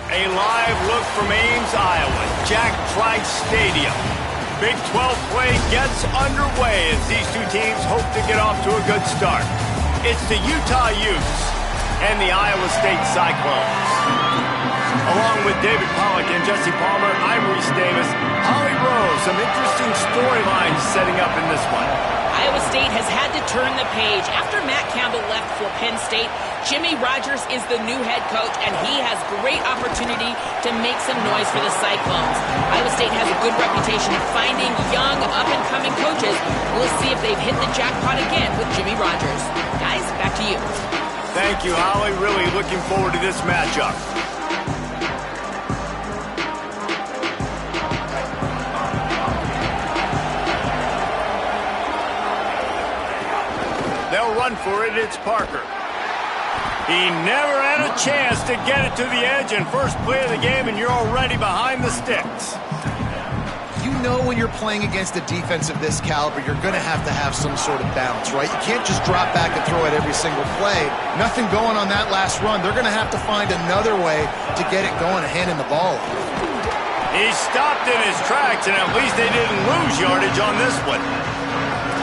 A live look from Ames, Iowa, Jack Trice Stadium. Big 12 play gets underway as these two teams hope to get off to a good start. It's the Utah Utes and the Iowa State Cyclones. Along with David Pollack and Jesse Palmer, I'm Reese Davis. Holly Rose, some interesting storylines setting up in this one. Iowa State has had to turn the page. After Matt Campbell left for Penn State, Jimmy Rogers is the new head coach, and he has great opportunity to make some noise for the Cyclones. Iowa State has a good reputation of finding young, up-and-coming coaches. We'll see if they've hit the jackpot again with Jimmy Rogers. Guys, back to you. Thank you, Holly. Really looking forward to this matchup. They'll run for it. It's Parker. He never had a chance to get it to the edge in first play of the game, and you're already behind the sticks. You know when you're playing against a defense of this caliber, you're going to have some sort of balance, right? You can't just drop back and throw it every single play. Nothing going on that last run. They're going to have to find another way to get it going and handing the ball off. He stopped in his tracks, and at least they didn't lose yardage on this one.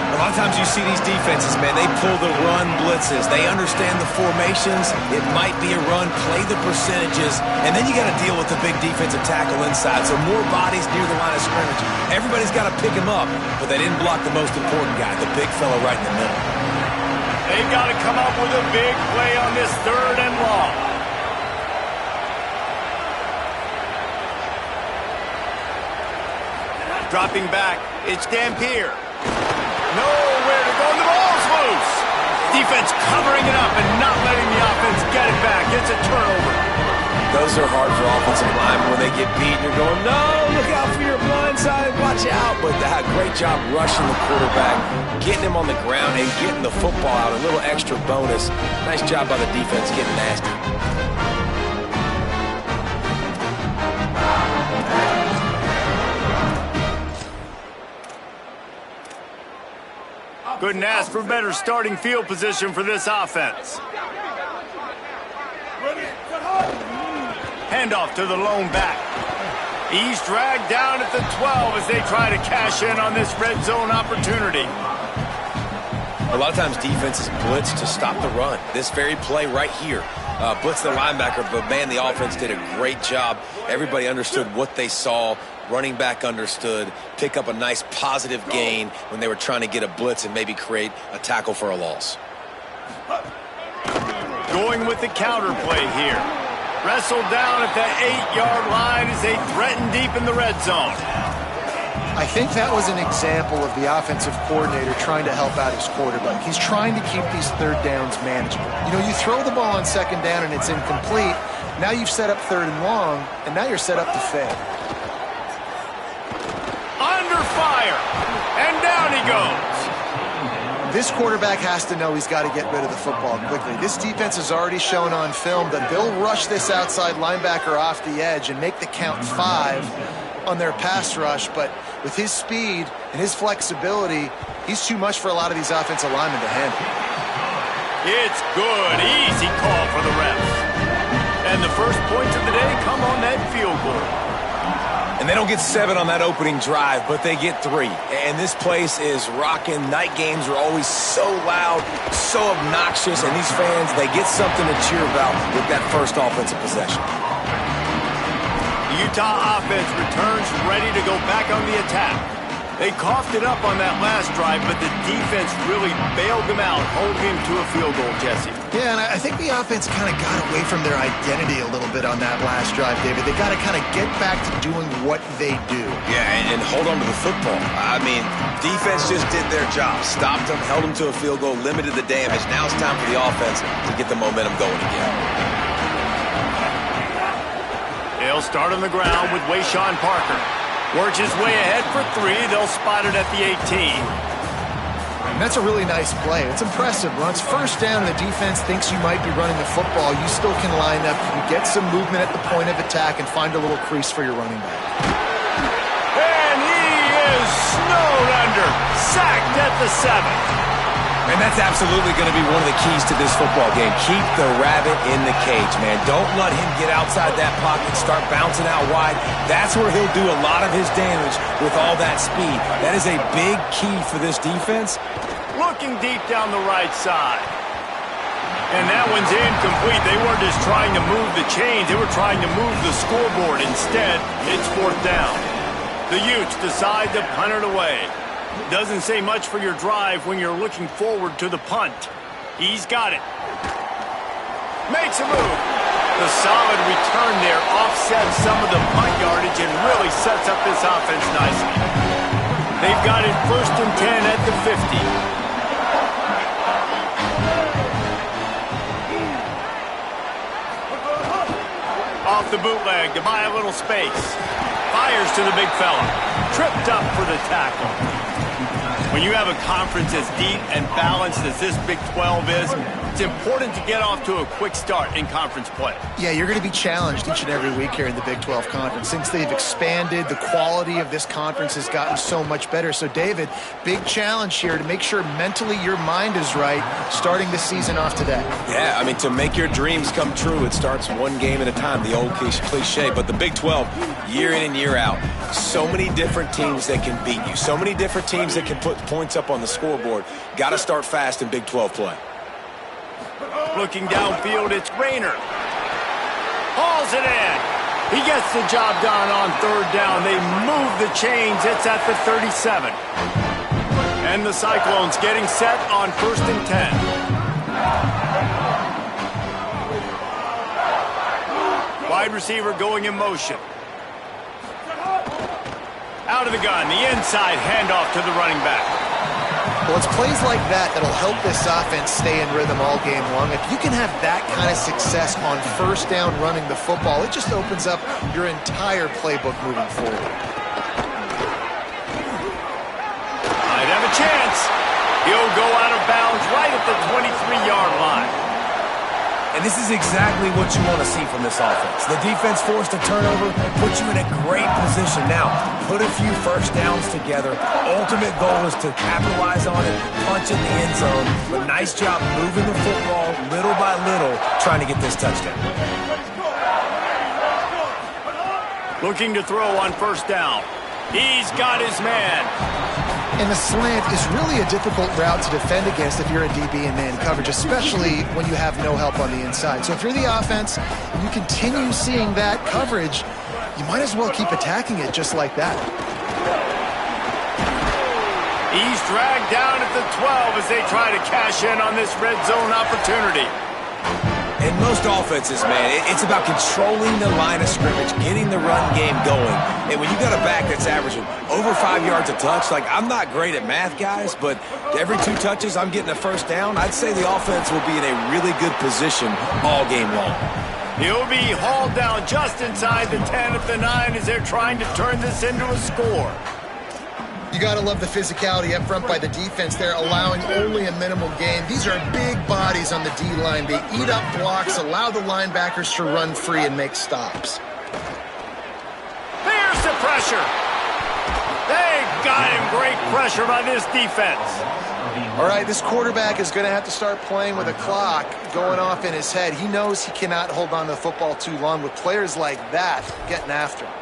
A lot of times you see these defenses, man, they pull the run blitzes. They understand the formations. It might be a run, play the percentages, and then you got to deal with the big defensive tackle inside. So more bodies near the line of scrimmage. Everybody's got to pick him up, but they didn't block the most important guy, the big fella right in the middle. They've got to come up with a big play on this 3rd and long. Dropping back, it's Dampier. Nowhere to go, and the ball's loose. Defense covering it up and not letting the offense get it back. It's a turnover. Those are hard for offensive linemen. When they get beat, you're going, no, look out for your blind side, watch out. But that great job rushing the quarterback, getting him on the ground and getting the football out. A little extra bonus. Nice job by the defense getting nasty. Couldn't ask for better starting field position for this offense. Handoff to the lone back. He's dragged down at the 12 as they try to cash in on this red zone opportunity. A lot of times defenses blitz to stop the run. This very play right here, blitz the linebacker, but man, the offense did a great job. Everybody understood what they saw. Running back understood, pick up a nice positive gain when they were trying to get a blitz and maybe create a tackle for a loss. Going with the counter play here. Wrestled down at the 8-yard line as they threaten deep in the red zone. I think that was an example of the offensive coordinator trying to help out his quarterback. He's trying to keep these 3rd downs manageable. You know, you throw the ball on 2nd down and it's incomplete. Now you've set up 3rd and long, and now you're set up to fail. Under fire, and down he goes. This quarterback has to know he's got to get rid of the football quickly. This defense has already shown on film that they'll rush this outside linebacker off the edge and make the count 5 on their pass rush, but with his speed and his flexibility, he's too much for a lot of these offensive linemen to handle. It's good. Easy call for the refs. And the first points of the day come on that field goal. And they don't get 7 on that opening drive, but they get 3. And this place is rocking. Night games are always so loud, so obnoxious, and these fans, they get something to cheer about with that first offensive possession. The Utah offense returns ready to go back on the attack. They coughed it up on that last drive, but the defense really bailed them out, holding him to a field goal, Jesse. Yeah, and I think the offense kind of got away from their identity a little bit on that last drive, David. They got to kind of get back to doing what they do. Yeah, and hold on to the football. I mean, defense just did their job. Stopped them, held them to a field goal, limited the damage. Now it's time for the offense to get the momentum going again. They'll start on the ground with Wayshawn Parker. Works his way ahead for 3. They'll spot it at the 18. And that's a really nice play. It's impressive. Once first down and the defense thinks you might be running the football, you still can line up. You can get some movement at the point of attack and find a little crease for your running back. And he is snowed under. Sacked at the 7. And that's absolutely going to be one of the keys to this football game. Keep the rabbit in the cage, man. Don't let him get outside that pocket, start bouncing out wide. That's where he'll do a lot of his damage with all that speed. That is a big key for this defense. Looking deep down the right side. And that one's incomplete. They weren't just trying to move the chains. They were trying to move the scoreboard. Instead, it's 4th down. The Utes decide to punt it away. Doesn't say much for your drive when you're looking forward to the punt. He's got it. Makes a move. The solid return there offsets some of the punt yardage and really sets up this offense nicely. They've got it 1st and 10 at the 50. Off the bootleg to buy a little space. Fires to the big fella. Tripped up for the tackle. When you have a conference as deep and balanced as this Big 12 is, it's important to get off to a quick start in conference play. Yeah, you're going to be challenged each and every week here in the Big 12 Conference. Since they've expanded, the quality of this conference has gotten so much better. So, David, big challenge here to make sure mentally your mind is right starting the season off today. Yeah, I mean, to make your dreams come true, it starts one game at a time, the old cliche. But the Big 12, year in and year out, so many different teams that can beat you, so many different teams that can put points up on the scoreboard. Got to start fast in Big 12 play. Looking downfield, it's Rayner. Hauls it in. He gets the job done on 3rd down. They move the chains. It's at the 37. And the Cyclones getting set on 1st and 10. Wide receiver going in motion. Out of the gun, the inside handoff to the running back. Well, it's plays like that that'll help this offense stay in rhythm all game long. If you can have that kind of success on 1st down running the football, it just opens up your entire playbook moving forward. Might have a chance. He'll go out of bounds right at the 23-yard line. And this is exactly what you want to see from this offense. The defense forced a turnover, puts you in a great position. Now, put a few 1st downs together. Ultimate goal is to capitalize on it, punch in the end zone. But nice job moving the football little by little, trying to get this touchdown. Looking to throw on 1st down. He's got his man. And the slant is really a difficult route to defend against if you're a DB in man coverage, especially when you have no help on the inside. So if you're the offense and you continue seeing that coverage, you might as well keep attacking it just like that. He's dragged down at the 12 as they try to cash in on this red zone opportunity. In most offenses, man, it's about controlling the line of scrimmage, getting the run game going. And when you got a back that's averaging over 5 yards a touch, like, I'm not great at math, guys, but every 2 touches I'm getting a 1st down, I'd say the offense will be in a really good position all game long. He'll be hauled down just inside the 10 at the 9 as they're trying to turn this into a score. You got to love the physicality up front by the defense. They're allowing only a minimal gain. These are big bodies on the D-line. They eat up blocks, allow the linebackers to run free and make stops. There's the pressure. They got him. Great pressure by this defense. All right, this quarterback is going to have to start playing with a clock going off in his head. He knows he cannot hold on to the football too long with players like that getting after him.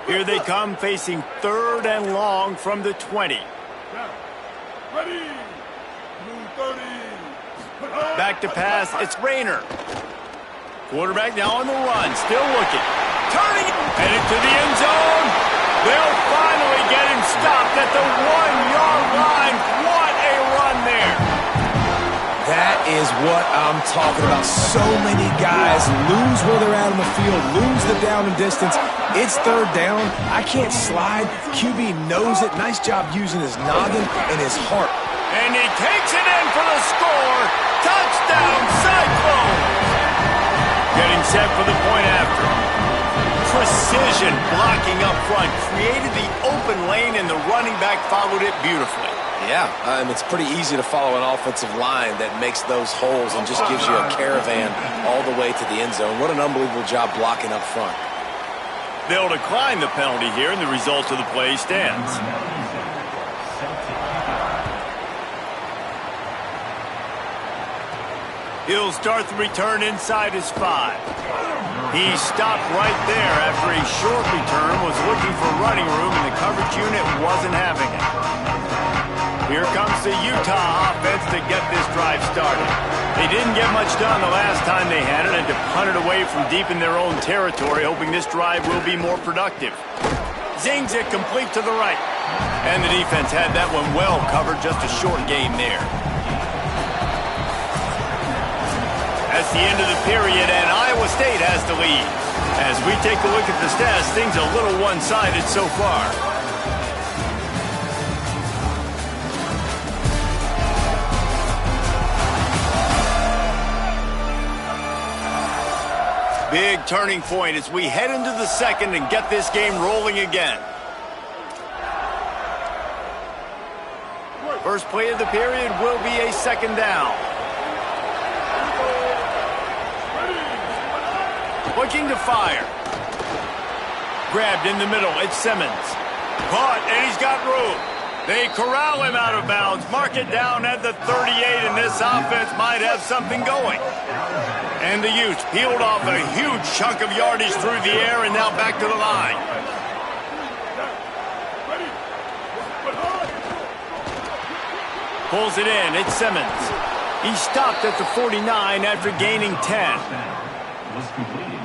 Here they come, facing 3rd and long from the 20. Back to pass, it's Rayner. Quarterback now on the run, still looking. Turning, headed to the end zone. They'll finally get him stopped at the 1-yard line. What a run there. That is what I'm talking about. So many guys lose where they're at on the field, lose the down and distance. It's 3rd down. I can't slide. QB knows it. Nice job using his noggin and his heart. And he takes it in for the score. Touchdown, Cyclones. Getting set for the point after. Precision blocking up front. Created the open lane, and the running back followed it beautifully. Yeah, it's pretty easy to follow an offensive line that makes those holes and just gives you a caravan all the way to the end zone. What an unbelievable job blocking up front. They'll decline the penalty here, and the result of the play stands. He'll start the return inside his 5. He stopped right there after a short return, was looking for running room, and the coverage unit wasn't having it. Here comes the Utah offense to get this drive started. They didn't get much done the last time they had it, and to punt it away from deep in their own territory, hoping this drive will be more productive. Zings it complete to the right. And the defense had that one well covered, just a short game there. That's the end of the period, and Iowa State has the lead. As we take a look at the stats, things a little one-sided so far. Big turning point as we head into the second and get this game rolling again. First play of the period will be a second down. Looking to fire. Grabbed in the middle. It's Simmons. Caught, and he's got room. They corral him out of bounds. Mark it down at the 38, and this offense might have something going. And the Utes peeled off a huge chunk of yardage through the air and now back to the line. Pulls it in. It's Simmons. He stopped at the 49 after gaining 10.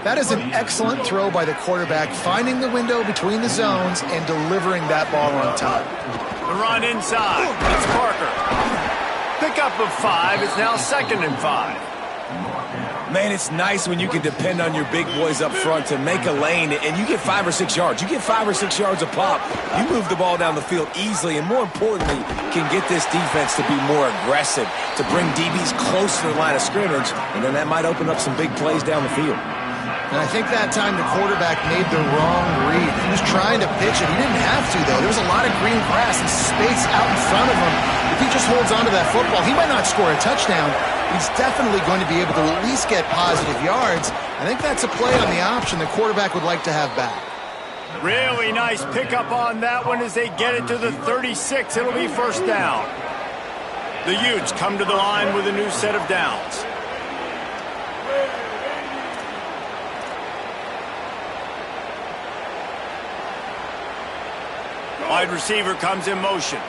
That is an excellent throw by the quarterback, finding the window between the zones and delivering that ball on time. The run inside. It's Parker. Pickup of 5. It's now 2nd and 5. Man, it's nice when you can depend on your big boys up front to make a lane, and you get 5 or 6 yards. You get 5 or 6 yards a pop. You move the ball down the field easily, and more importantly, can get this defense to be more aggressive, to bring DBs close to the line of scrimmage, and then that might open up some big plays down the field. And I think that time the quarterback made the wrong read. He was trying to pitch it. He didn't have to, though. There was a lot of green grass and space out in front of him. If he just holds on to that football, he might not score a touchdown. He's definitely going to be able to at least get positive yards. I think that's a play on the option the quarterback would like to have back. Really nice pickup on that one as they get it to the 36. It'll be first down. The Utes come to the line with a new set of downs. Wide receiver comes in motion.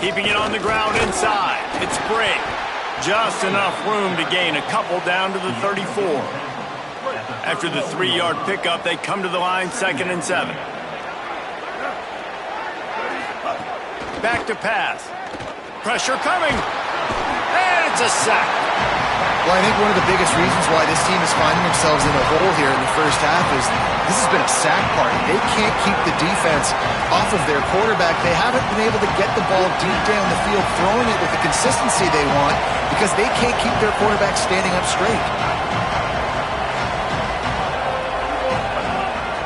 Keeping it on the ground inside. It's Brigg. Just enough room to gain a couple down to the 34. After the 3-yard pickup, they come to the line 2nd and 7. Back to pass. Pressure coming. And it's a sack. Well, I think one of the biggest reasons why this team is finding themselves in a hole here in the first half is this has been a sack party. They can't keep the defense off of their quarterback. They haven't been able to get the ball deep down the field, throwing it with the consistency they want because they can't keep their quarterback standing up straight.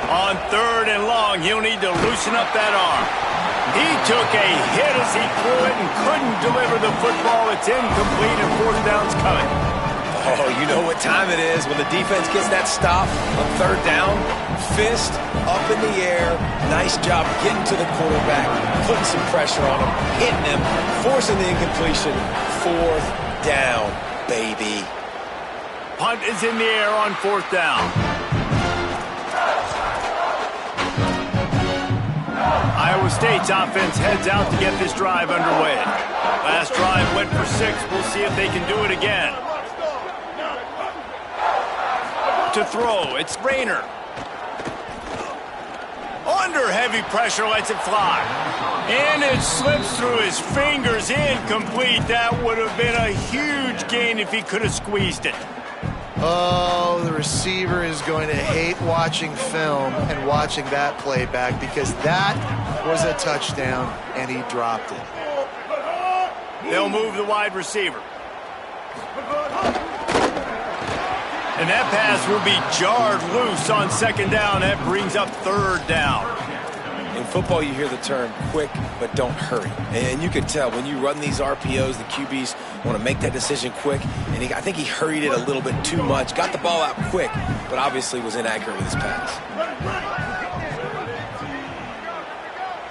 On 3rd and long, he'll need to loosen up that arm. He took a hit as he threw it and couldn't deliver the football. It's incomplete and 4th down's coming. Oh, you know what time it is when the defense gets that stop on 3rd down. Fist up in the air. Nice job getting to the quarterback, putting some pressure on him, hitting him, forcing the incompletion. 4th down, baby. Punt is in the air on 4th down. Iowa State's offense heads out to get this drive underway. Last drive went for 6. We'll see if they can do it again. To throw, it's Rayner. Under heavy pressure, lets it fly. And it slips through his fingers, incomplete. That would have been a huge gain if he could have squeezed it. Oh, the receiver is going to hate watching film and watching that play back because that was a touchdown and he dropped it. They'll move the wide receiver. And that pass will be jarred loose on 2nd down. That brings up 3rd down. In football, you hear the term quick, but don't hurry. And you can tell when you run these RPOs, the QBs want to make that decision quick. And I think he hurried it a little bit too much. Got the ball out quick, but obviously was inaccurate with his pass.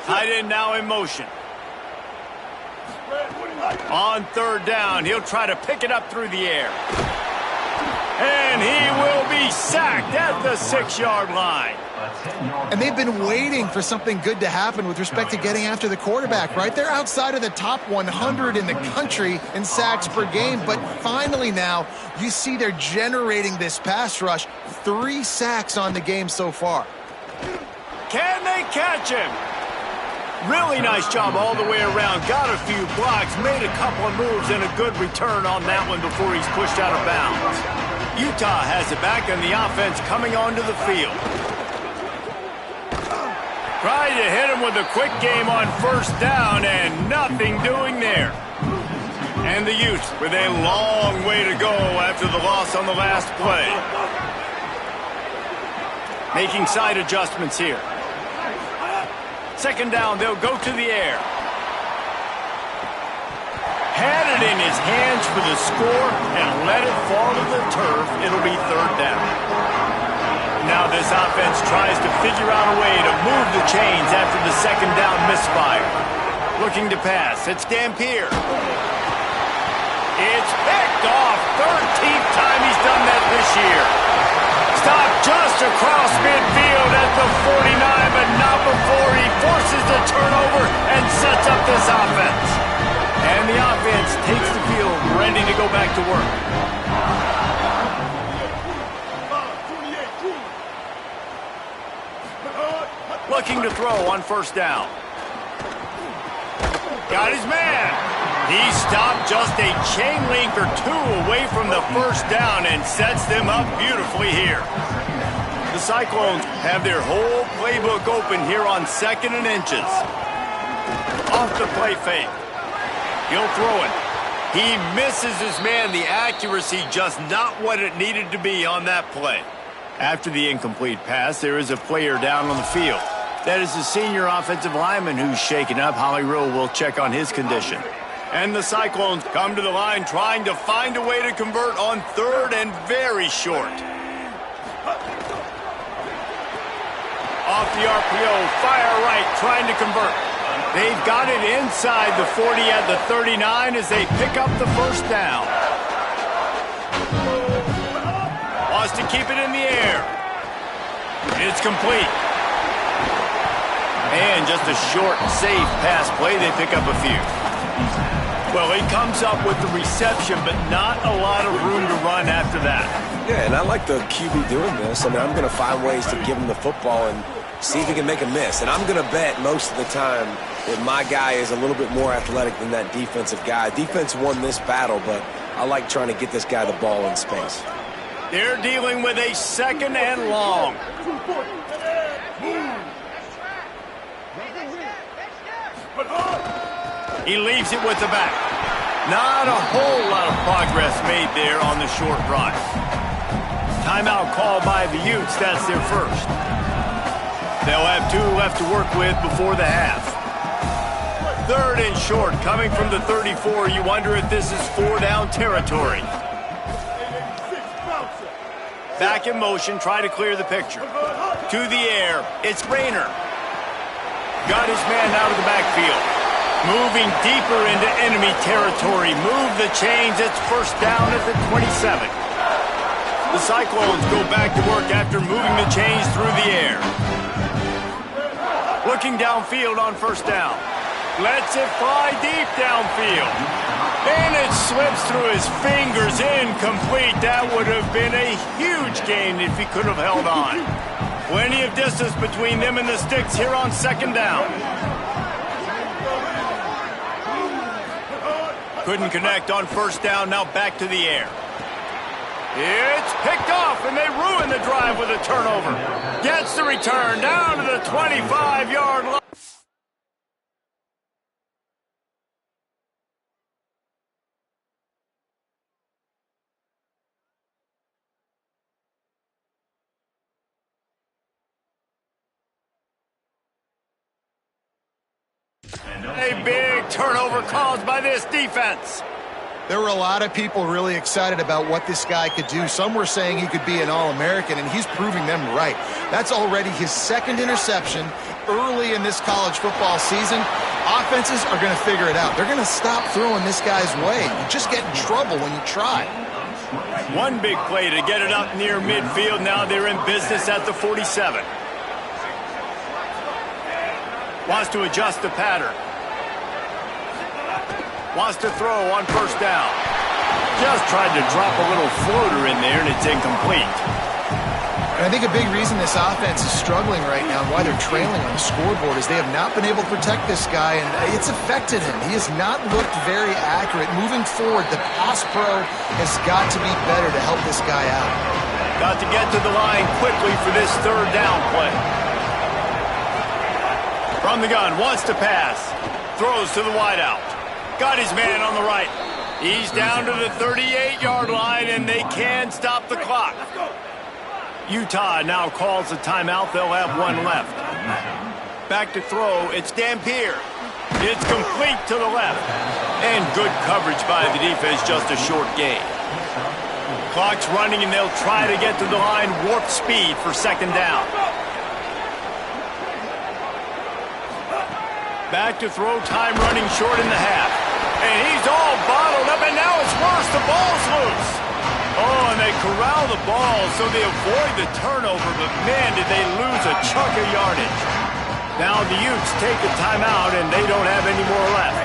Tight end now in motion. On third down, he'll try to pick it up through the air. And he will be sacked at the 6-yard line. And they've been waiting for something good to happen with respect to getting after the quarterback, right? They're outside of the top 100 in the country in sacks per game, but finally now you see they're generating this pass rush. 3 sacks on the game so far. Can they catch him? Really nice job all the way around. Got a few blocks, made a couple of moves, and a good return on that one before he's pushed out of bounds. Utah has it back, and the offense coming onto the field. Trying to hit him with a quick game on first down, and nothing doing there. And the Utes with a long way to go after the loss on the last play. Making side adjustments here. Second down, they'll go to the air. Had it in his hands for the score and let it fall to the turf. It'll be third down. Now this offense tries to figure out a way to move the chains after the second down misfire. Looking to pass. It's Dampier. It's picked off. 13th time he's done that this year. Stopped just across midfield at the 49, but not before he forces the turnover and sets up this offense. And the offense takes the field, ready to go back to work. Looking to throw on first down. Got his man. He stopped just a chain link or 2 away from the first down and sets them up beautifully here. The Cyclones have their whole playbook open here on 2nd and inches. Off the play fake. He'll throw it. He misses his man. The accuracy just not what it needed to be on that play. After the incomplete pass, there is a player down on the field. That is the senior offensive lineman who's shaken up. Holly Rowe will check on his condition. And the Cyclones come to the line trying to find a way to convert on third and very short. Off the RPO, fire right, trying to convert. They've got it inside the 40 at the 39 as they pick up the first down. Wants to keep it in the air. It's complete. And just a short, safe pass play. They pick up a few. Well, he comes up with the reception, but not a lot of room to run after that. Yeah, and I like the QB doing this. I mean, I'm going to find ways to give him the football and see if he can make a miss. And I'm going to bet most of the time that my guy is a little bit more athletic than that defensive guy. Defense won this battle, but I like trying to get this guy the ball in space. They're dealing with a 2nd and long. He leaves it with the back. Not a whole lot of progress made there on the short run. Timeout called by the Utes. That's their first. They'll have 2 left to work with before the half. 3rd and short coming from the 34. You wonder if this is 4-down territory. Back in motion, try to clear the picture. To the air, it's Rayner. Got his man out of the backfield. Moving deeper into enemy territory. Move the chains. It's first down at the 27. The Cyclones go back to work after moving the chains through the air. Looking downfield on first down. Lets it fly deep downfield. And it slips through his fingers. Incomplete. That would have been a huge gain if he could have held on. Plenty of distance between them and the sticks here on 2nd down. Couldn't connect on first down. Now back to the air. It's picked off, and they ruin the drive with a turnover. Gets the return down to the 25-yard line. A big turnover caused by this defense. There were a lot of people really excited about what this guy could do. Some were saying he could be an All-American, and he's proving them right. That's already his 2nd interception early in this college football season, Offenses are going to figure it out. They're going to stop throwing this guy's way. You just get in trouble when you try. One big play to get it up near midfield. Now they're in business at the 47. Wants to adjust the pattern. Wants to throw on first down. Just tried to drop a little floater in there, and it's incomplete. And I think a big reason this offense is struggling right now and why they're trailing on the scoreboard is they have not been able to protect this guy, and it's affected him. He has not looked very accurate. Moving forward, the pass pro has got to be better to help this guy out. Got to get to the line quickly for this third down play. From the gun, wants to pass. Throws to the wideout. Got his man on the right. He's down to the 38-yard line, and they can stop the clock. Utah now calls a timeout. They'll have one left. Back to throw. It's Dampier. It's complete to the left. And good coverage by the defense, just a short gain. Clock's running, and they'll try to get to the line. Warp speed for second down. Back to throw. Time running short in the half. And he's all bottled up, and now it's worse. The ball's loose. Oh, and they corral the ball, so they avoid the turnover, but man, did they lose a chunk of yardage. Now the Utes take a timeout, and they don't have any more left.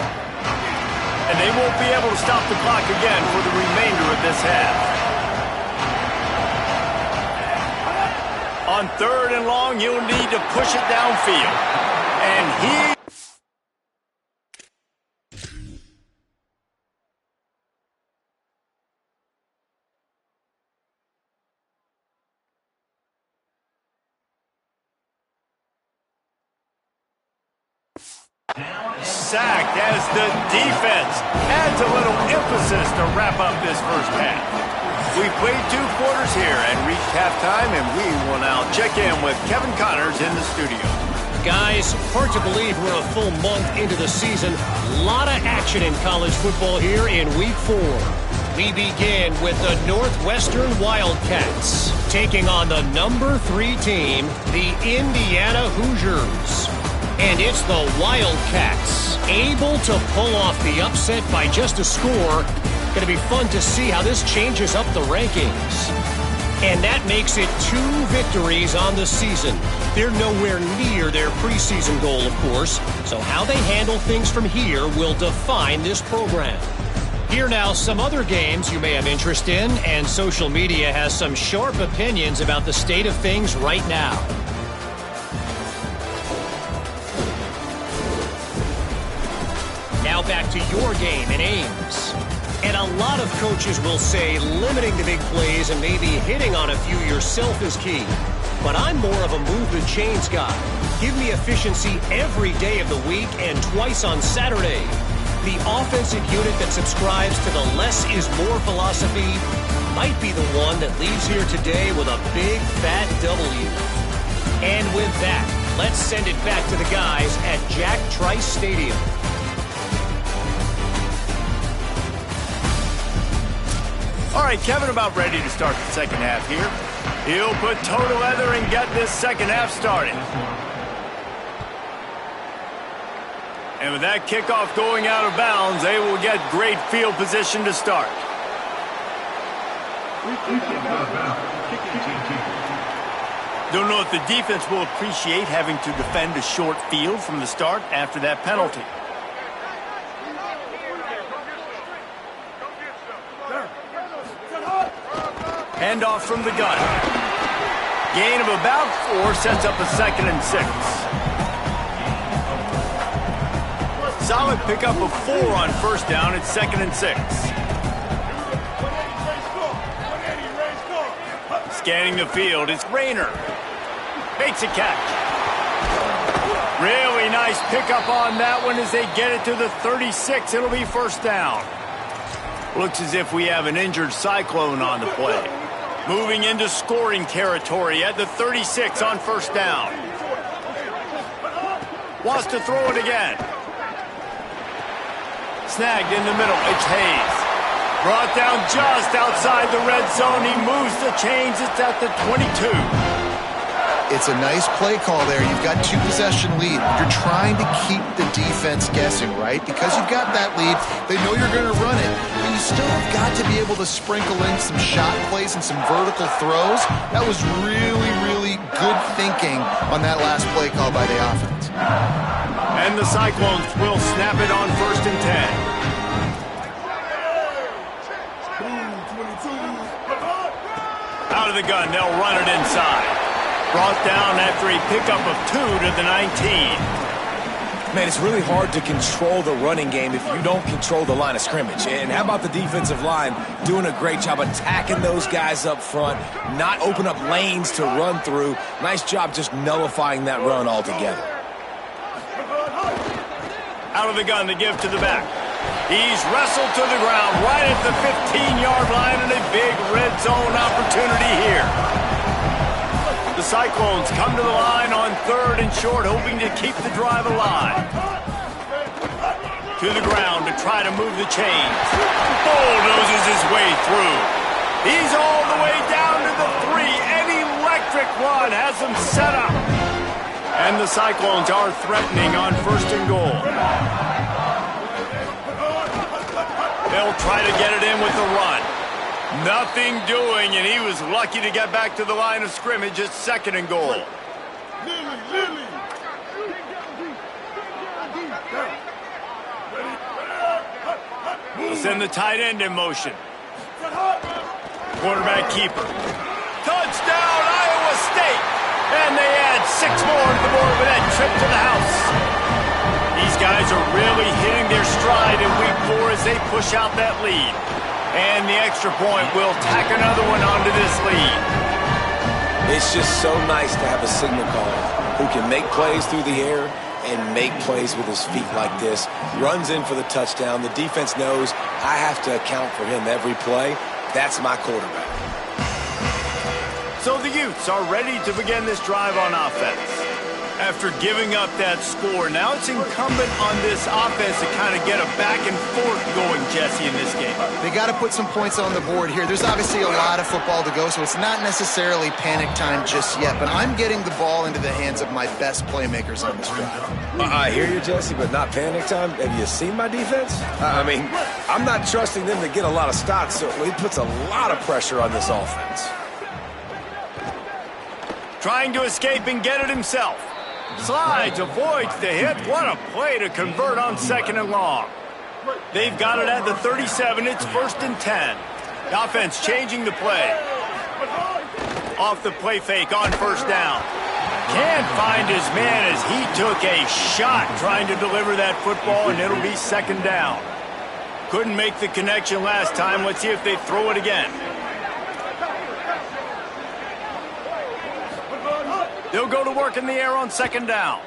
And they won't be able to stop the clock again for the remainder of this half. On third and long, he'll need to push it downfield. And he... sacked as the defense adds a little emphasis to wrap up this first half. We played 2 quarters here and reached halftime, and we will now check in with Kevin Connors in the studio. Guys, hard to believe we're a full month into the season. A lot of action in college football here in Week 4. We begin with the Northwestern Wildcats taking on the number 3 team, the Indiana Hoosiers. And it's the Wildcats able to pull off the upset by just a score. Going to be fun to see how this changes up the rankings. And that makes it 2 victories on the season. They're nowhere near their preseason goal, of course. So how they handle things from here will define this program. Here now, some other games you may have interest in, and social media has some sharp opinions about the state of things right now. Now back to your game in Ames. And a lot of coaches will say limiting the big plays and maybe hitting on a few yourself is key. But I'm more of a move the chains guy. Give me efficiency every day of the week and twice on Saturday. The offensive unit that subscribes to the less is more philosophy might be the one that leaves here today with a big fat W. And with that, let's send it back to the guys at Jack Trice Stadium. All right, Kevin about ready to start the second half here. He'll put toe to leather and get this second half started. And with that kickoff going out of bounds, they will get great field position to start. Don't know if the defense will appreciate having to defend a short field from the start after that penalty. Handoff from the gun. Gain of about 4 sets up a 2nd and 6. Solid pickup of 4 on first down. It's 2nd and 6. Scanning the field, it's Rayner. Makes a catch. Really nice pickup on that one as they get it to the 36. It'll be first down. Looks as if we have an injured Cyclone on the play. Moving into scoring territory at the 36 on first down. Wants to throw it again. Snagged in the middle. It's Hayes. Brought down just outside the red zone. He moves the chains. It's at the 22. It's a nice play call there. You've got 2-possession lead. You're trying to keep the defense guessing, right? Because you've got that lead, they know you're going to run it, but you still have got to be able to sprinkle in some shot plays and some vertical throws. That was really, really good thinking on that last play call by the offense. And the Cyclones will snap it on 1st and 10. Out of the gun, they'll run it inside. Brought down after a pickup of 2 to the 19. Man, it's really hard to control the running game if you don't control the line of scrimmage. And how about the defensive line doing a great job attacking those guys up front, not open up lanes to run through. Nice job just nullifying that run altogether. Out of the gun to give to the back. He's wrestled to the ground right at the 15-yard line, and a big red zone opportunity here. The Cyclones come to the line on 3rd and short, hoping to keep the drive alive. To the ground to try to move the chains. Bulldozes his way through. He's all the way down to the 3. An electric run has him set up. And the Cyclones are threatening on 1st and goal. They'll try to get it in with the run. Nothing doing, and he was lucky to get back to the line of scrimmage at 2nd and goal. We'll send the tight end in motion. Quarterback keeper. Touchdown, Iowa State! And they add 6 more to the board with that trip to the house. These guys are really hitting their stride in week 4 as they push out that lead. And the extra point will tack another one onto this lead. It's just so nice to have a signal caller who can make plays through the air and make plays with his feet like this. Runs in for the touchdown. The defense knows I have to account for him every play. That's my quarterback. So the Utes are ready to begin this drive on offense. After giving up that score, now it's incumbent on this offense to kind of get a back and forth going, Jesse, in this game. They got to put some points on the board here. There's obviously a lot of football to go, so it's not necessarily panic time just yet, but I'm getting the ball into the hands of my best playmakers on this drive. I hear you, Jesse, but not panic time. Have you seen my defense? I mean, I'm not trusting them to get a lot of stops, so it puts a lot of pressure on this offense. Trying to escape and get it himself. Slides, avoids the hit. What a play to convert on 2nd and long. They've got it at the 37. It's 1st and 10. The offense changing the play. Off the play fake on 1st down. Can't find his man as he took a shot trying to deliver that football, and it'll be 2nd down. Couldn't make the connection last time. Let's see if they throw it again. They'll go to work in the air on 2nd down.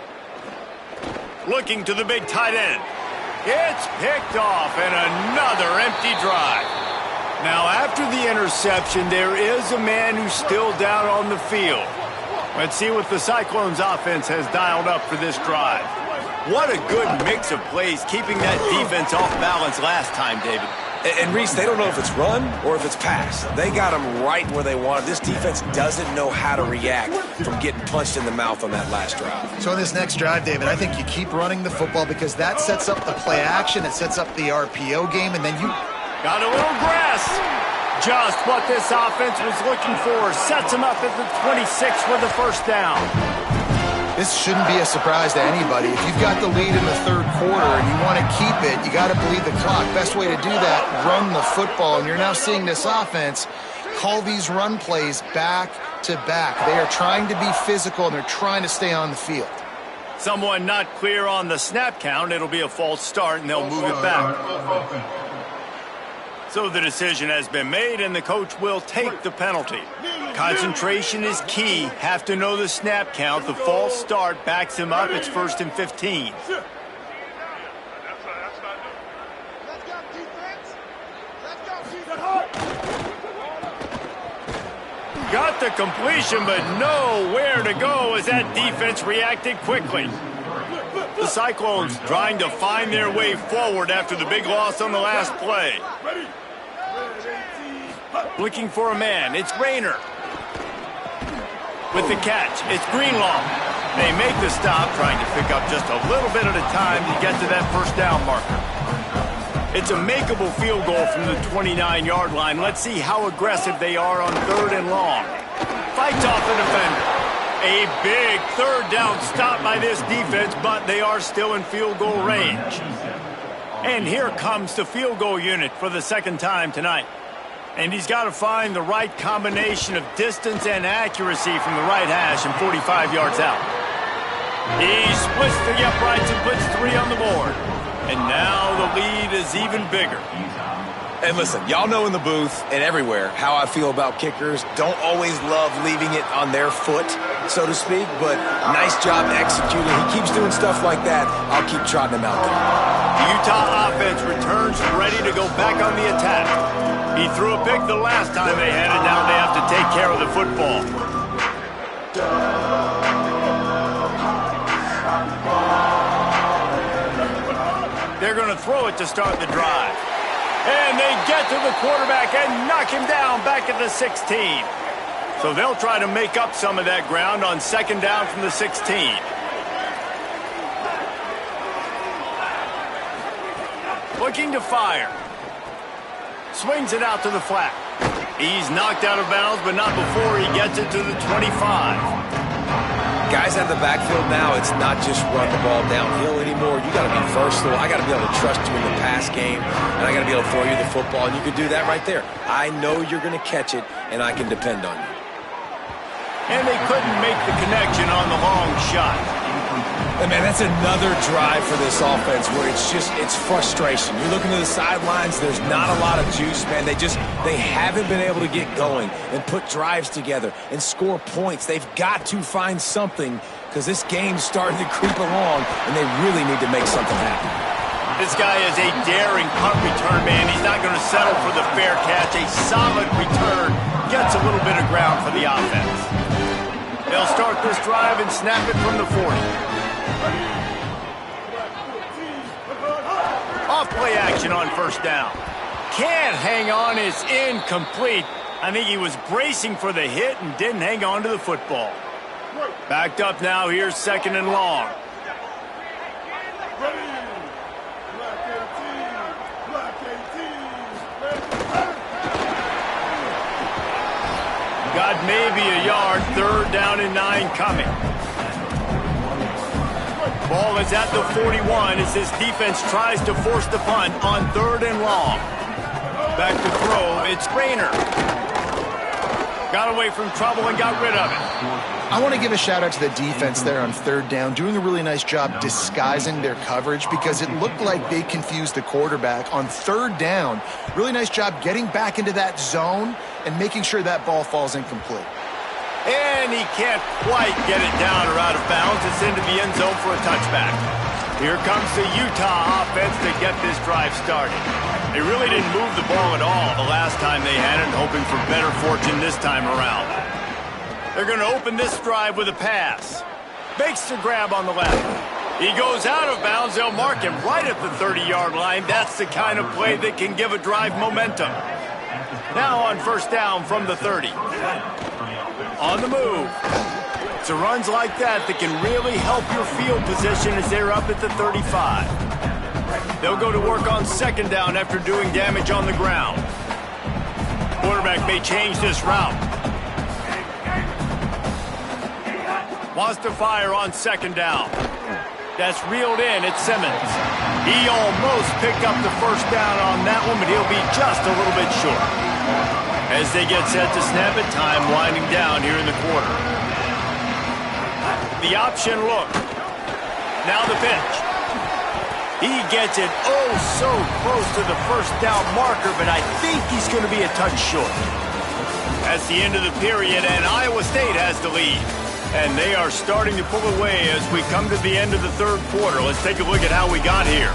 Looking to the big tight end. It's picked off, and another empty drive. Now, after the interception, there is a man who's still down on the field. Let's see what the Cyclones offense has dialed up for this drive. What a good mix of plays, keeping that defense off balance last time, David. And Reese, they don't know if it's run or if it's pass. They got them right where they want it. This defense doesn't know how to react from getting punched in the mouth on that last drive. So in this next drive, David, I think you keep running the football because that sets up the play action, it sets up the RPO game, and then you... Got a little grass. Just what this offense was looking for. Sets him up at the 26 with the 1st down. This shouldn't be a surprise to anybody. If you've got the lead in the 3rd quarter and you want to keep it, you got to bleed the clock. Best way to do that, run the football. And you're now seeing this offense call these run plays back to back. They are trying to be physical, and they're trying to stay on the field. Someone not clear on the snap count. It'll be a false start, and they'll move it back. So the decision has been made, and the coach will take the penalty. Concentration is key. Have to know the snap count. The false start backs him up. It's 1st and 15. Got the completion, but nowhere to go as that defense reacted quickly. The Cyclones trying to find their way forward after the big loss on the last play. Looking for a man. It's Rayner. with the catch. It's Greenlaw. They make the stop, trying to pick up just a little bit at a time to get to that first down marker. It's a makeable field goal from the 29-yard line. Let's see how aggressive they are on 3rd and long. Fights off the defender. A big 3rd down stop by this defense, but they are still in field goal range. And here comes the field goal unit for the 2nd time tonight. And he's got to find the right combination of distance and accuracy from the right hash and 45 yards out. He splits the uprights and puts 3 on the board. And now the lead is even bigger. And listen, y'all know in the booth and everywhere how I feel about kickers. Don't always love leaving it on their foot, so to speak, but nice job executing. He keeps doing stuff like that. I'll keep trotting him out there. The Utah offense returns ready to go back on the attack. He threw a pick the last time they had it. Now they have to take care of the football. They're going to throw it to start the drive. And they get to the quarterback and knock him down back at the 16. So they'll try to make up some of that ground on 2nd down from the 16. Looking to fire. Swings it out to the flat. He's knocked out of bounds, but not before he gets it to the 25. Guys out of the backfield now, it's not just run the ball downhill anymore. You got to be versatile. I got to be able to trust you in the pass game, and I got to be able to throw you the football, and you can do that right there. I know you're going to catch it, and I can depend on you. And they couldn't make the connection on the long shot. And man, that's another drive for this offense where it's frustration. You're looking to the sidelines, there's not a lot of juice, man. They haven't been able to get going and put drives together and score points. They've got to find something because this game's starting to creep along and they really need to make something happen. This guy is a daring punt return, man. He's not going to settle for the fair catch. A solid return gets a little bit of ground for the offense. They'll start this drive and snap it from the 40. Off play action on 1st down. Can't hang on, it's incomplete. I think he was bracing for the hit and didn't hang on to the football. Backed up now, here's 2nd and long. Got maybe a yard, 3rd down and 9 coming. Ball is at the 41 as this defense tries to force the punt on 3rd and long. Back to throw, it's Rayner. Got away from trouble and got rid of it. I want to give a shout out to the defense there on 3rd down, doing a really nice job disguising their coverage because it looked like they confused the quarterback on 3rd down. Really nice job getting back into that zone and making sure that ball falls incomplete. And he can't quite get it down or out of bounds. It's into the end zone for a touchback. Here comes the Utah offense to get this drive started. They really didn't move the ball at all the last time they had it, hoping for better fortune this time around. They're going to open this drive with a pass. Makes the grab on the left. He goes out of bounds. They'll mark him right at the 30-yard line. That's the kind of play that can give a drive momentum. Now on 1st down from the 30. On the move. It's runs like that can really help your field position as they're up at the 35. They'll go to work on 2nd down after doing damage on the ground. Quarterback may change this route. Wants to fire on 2nd down. That's reeled in. It's Simmons. He almost picked up the 1st down on that one, but he'll be just a little bit short. As they get set to snap it, time winding down here in the quarter. The option look. Now the pitch. He gets it so close to the 1st down marker, but I think he's going to be a touch short. That's the end of the period, and Iowa State has the lead. And they are starting to pull away as we come to the end of the 3rd quarter. Let's take a look at how we got here.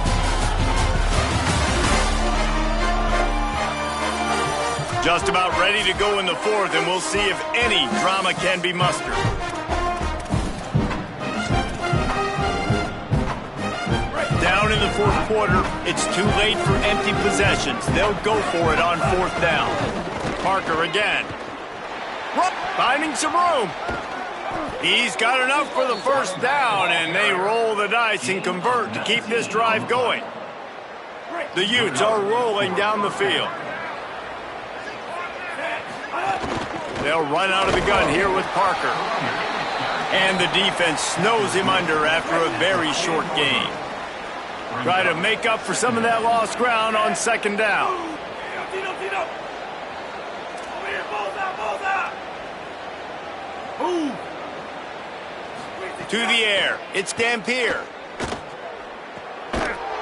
Just about ready to go in the 4th, and we'll see if any drama can be mustered. Down in the 4th quarter, it's too late for empty possessions. They'll go for it on 4th down. Parker again. Finding some room. He's got enough for the first down, and they roll the dice and convert to keep this drive going. The Utes are rolling down the field. They'll run out of the gun here with Parker. And the defense snows him under after a very short game. Try to make up for some of that lost ground on second down. To the air, it's Dampier.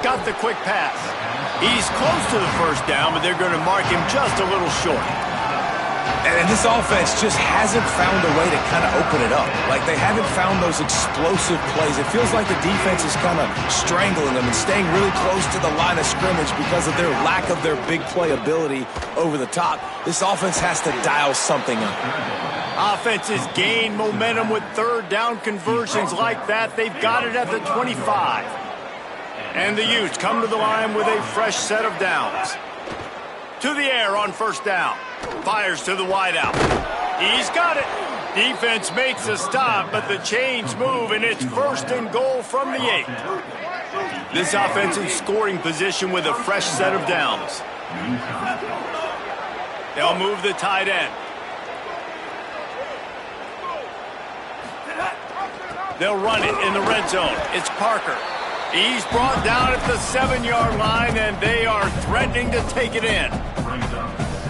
Got the quick pass. He's close to the first down, but they're going to mark him just a little short. And this offense just hasn't found a way to kind of open it up. Like, they haven't found those explosive plays. It feels like the defense is kind of strangling them and staying really close to the line of scrimmage because of their lack of their big play ability over the top. This offense has to dial something up. Offenses gain momentum with third down conversions like that. They've got it at the 25. And the Utes come to the line with a fresh set of downs. To the air on first down. Fires to the wideout. He's got it. Defense makes a stop, but the chains move, and it's first and goal from the 8. This offense in scoring position with a fresh set of downs. They'll move the tight end. They'll run it in the red zone. It's Parker. He's brought down at the 7-yard line, and they are threatening to take it in.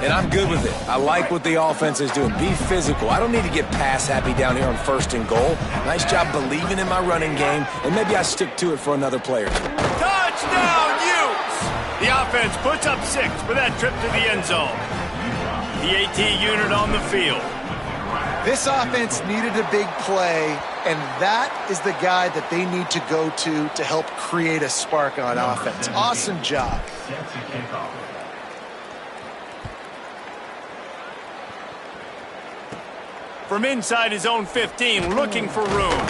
And I'm good with it. I like what the offense is doing. Be physical. I don't need to get pass happy down here on first and goal. Nice job believing in my running game, and maybe I stick to it for another player. Touchdown, Utes! The offense puts up 6 for that trip to the end zone. The AT unit on the field. This offense needed a big play, and that is the guy that they need to go to help create a spark on offense. Awesome job. From inside his own 15, looking for room.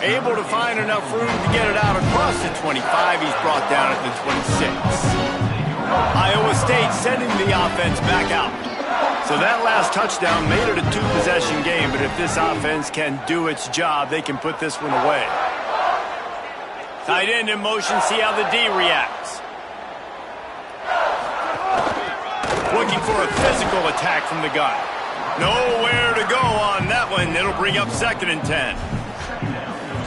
Able to find enough room to get it out across the 25. He's brought down at the 26. Iowa State sending the offense back out. So that last touchdown made it a 2-possession game, but if this offense can do its job, they can put this one away. Tight end in motion, see how the D reacts. Looking for a physical attack from the gun. Nowhere to go on that one. It'll bring up 2nd and 10.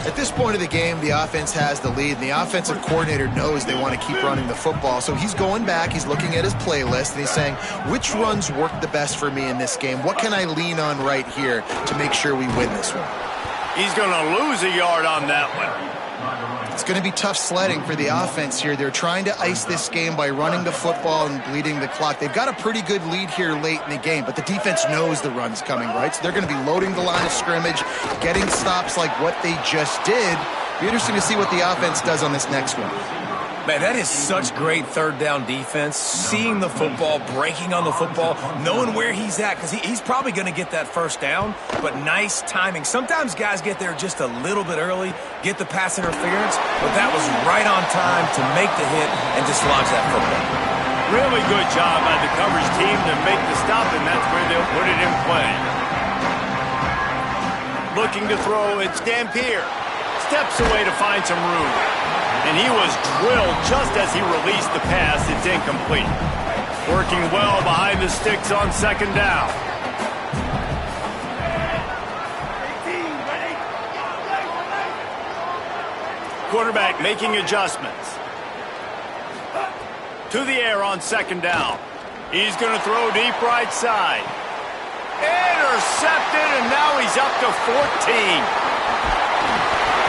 At this point of the game, the offense has the lead, and the offensive coordinator knows they want to keep running the football. So he's going back, he's looking at his playlist, and he's saying, which runs work the best for me in this game? What can I lean on right here to make sure we win this one? He's going to lose a yard on that one. It's going to be tough sledding for the offense here. They're trying to ice this game by running the football and bleeding the clock. They've got a pretty good lead here late in the game, but the defense knows the run's coming, right? So they're going to be loading the line of scrimmage, getting stops like what they just did. Be interesting to see what the offense does on this next one. Man, that is such great third down defense. Seeing the football, breaking on the football, knowing where he's at, because he's probably going to get that first down, but nice timing. Sometimes guys get there just a little bit early, get the pass interference, but that was right on time to make the hit and dislodge that football. Really good job by the coverage team to make the stop, and that's where they'll put it in play. Looking to throw, it's Dampier. Steps away to find some room. And he was drilled just as he released the pass. It's incomplete. Working well behind the sticks on second down. Quarterback making adjustments. To the air on second down. He's going to throw deep right side. Intercepted, and now he's up to 14.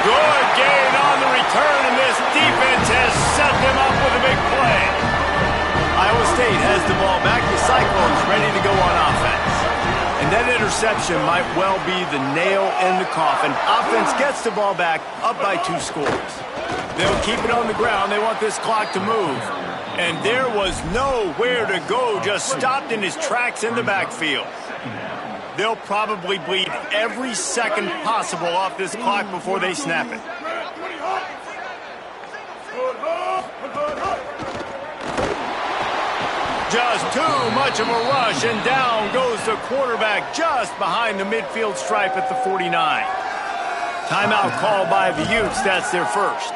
Good gain on the return, and this defense has set them up with a big play. Iowa State has the ball back. The Cyclones ready to go on offense. And that interception might well be the nail in the coffin. Offense gets the ball back, up by 2 scores. They'll keep it on the ground. They want this clock to move. And there was nowhere to go, just stopped in his tracks in the backfield. They'll probably bleed every second possible off this clock before they snap it. Just too much of a rush, and down goes the quarterback just behind the midfield stripe at the 49. Timeout called by the Utes. That's their first.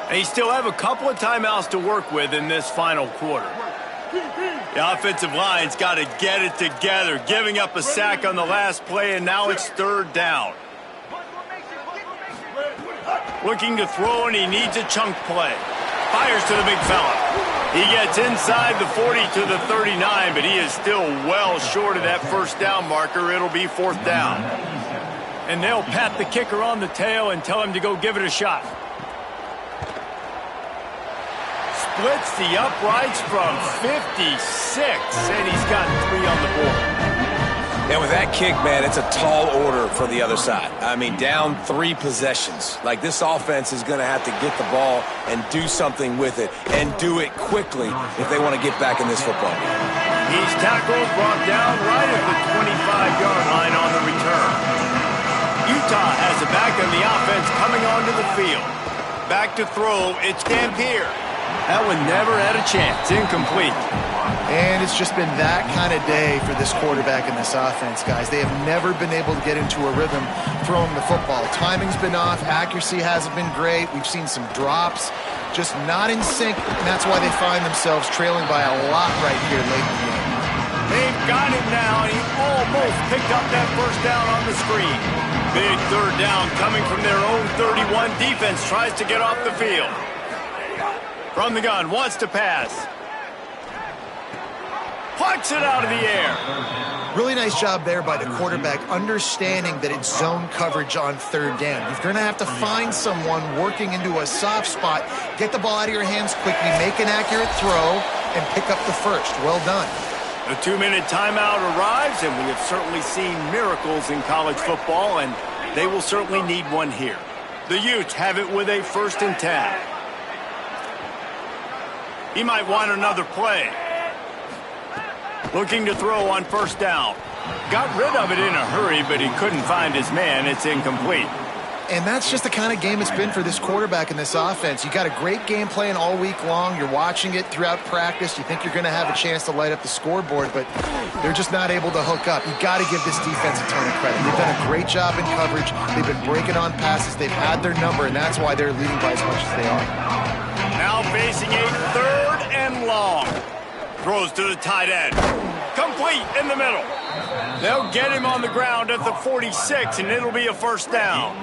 They still have a couple of timeouts to work with in this final quarter. The offensive line's got to get it together, giving up a sack on the last play, and now it's third down. Looking to throw, and he needs a chunk play. Fires to the big fella. He gets inside the 40 to the 39, but he is still well short of that first down marker. It'll be fourth down. And they'll pat the kicker on the tail and tell him to go give it a shot. Splits the uprights from 56, and he's got 3 on the board. And with that kick, man, it's a tall order for the other side. I mean, down 3 possessions. Like, this offense is going to have to get the ball and do something with it, and do it quickly if they want to get back in this football game. He's tackled, brought down right at the 25-yard line on the return. Utah has it back on the offense coming onto the field. Back to throw, it's Dampier. That one never had a chance. Incomplete. And it's just been that kind of day for this quarterback and this offense, guys. They have never been able to get into a rhythm throwing the football. Timing's been off. Accuracy hasn't been great. We've seen some drops. Just not in sync, and that's why they find themselves trailing by a lot right here late in the game. They've got him now. He almost picked up that first down on the screen. Big third down coming from their own 31. Defense tries to get off the field. From the gun, wants to pass. Plucks it out of the air. Really nice job there by the quarterback, understanding that it's zone coverage on third down. You're going to have to find someone working into a soft spot, get the ball out of your hands quickly, make an accurate throw, and pick up the first. Well done. A 2-minute timeout arrives, and we have certainly seen miracles in college football, and they will certainly need one here. The Utes have it with a 1st and 10. He might want another play. Looking to throw on first down. Got rid of it in a hurry, but he couldn't find his man. It's incomplete. And that's just the kind of game it's been for this quarterback and this offense. You got a great game plan all week long. You're watching it throughout practice. You think you're going to have a chance to light up the scoreboard, but they're just not able to hook up. You got to give this defense a ton of credit. They've done a great job in coverage. They've been breaking on passes. They've had their number, and that's why they're leading by as much as they are. Now facing a 3rd and long. Throws to the tight end. Complete in the middle. They'll get him on the ground at the 46, and it'll be a first down.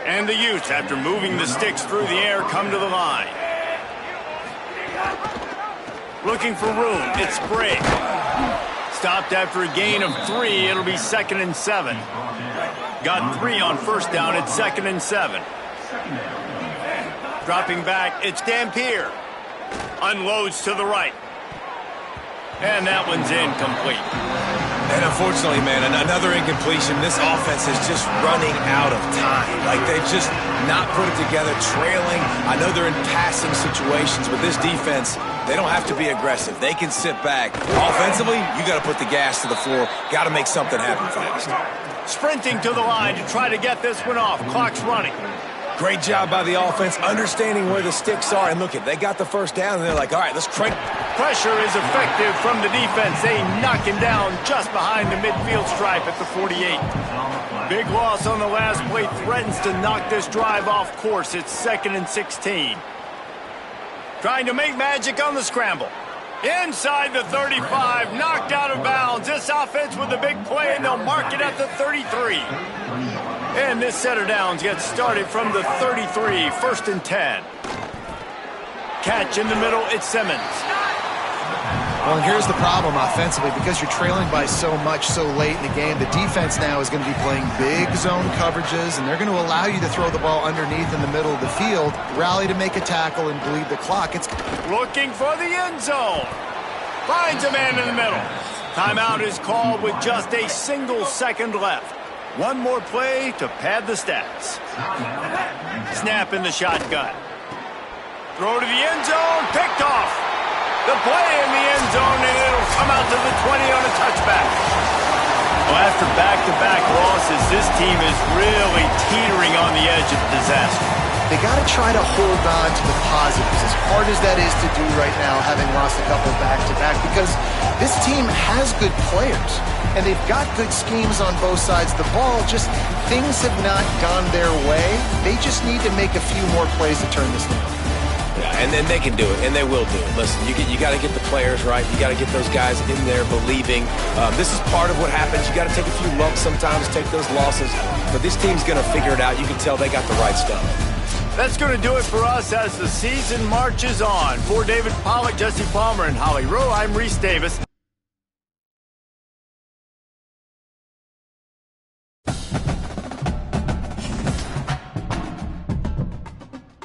And the Utes, after moving the sticks through the air, come to the line. Looking for room. It's Sprague. Stopped after a gain of 3. It'll be 2nd and 7. Got 3 on first down. It's 2nd and 7. Dropping back, it's Dampier. Unloads to the right. And that one's incomplete. And unfortunately, man, another incompletion. This offense is just running out of time. Like, they've just not put it together, trailing. I know they're in passing situations, but this defense, they don't have to be aggressive. They can sit back. Offensively, you got to put the gas to the floor. Got to make something happen fast. Sprinting to the line to try to get this one off. Clock's running. Great job by the offense, understanding where the sticks are. And look, they got the first down, and they're like, all right, let's crank. Pressure is effective from the defense. They knock him down just behind the midfield stripe at the 48. Big loss on the last play threatens to knock this drive off course. It's 2nd and 16. Trying to make magic on the scramble. Inside the 35, knocked out of bounds. This offense with a big play, and they'll mark it at the 33. And this set of downs gets started from the 33, 1st and 10. Catch in the middle, it's Simmons. Well, and here's the problem offensively. Because you're trailing by so much so late in the game, the defense now is going to be playing big zone coverages, and they're going to allow you to throw the ball underneath in the middle of the field, rally to make a tackle, and bleed the clock. It's looking for the end zone. Finds a man in the middle. Timeout is called with just a single second left. One more play to pad the stats. Snap in the shotgun. Throw to the end zone, picked off. The play in the end zone, and it'll come out to the 20 on a touchback. Well, after back-to-back losses, this team is really teetering on the edge of disaster. they got to try to hold on to the positives, as hard as that is to do right now, having lost a couple back-to-back, because this team has good players, and they've got good schemes on both sides of the ball. Just things have not gone their way. They just need to make a few more plays to turn this thing around. Yeah, and then they can do it, and they will do it. Listen, you got to get the players right. You got to get those guys in there believing. This is part of what happens. You got to take a few lumps sometimes, take those losses. But this team's going to figure it out. You can tell they got the right stuff. That's going to do it for us as the season marches on. For David Pollack, Jesse Palmer, and Holly Rowe, I'm Reese Davis.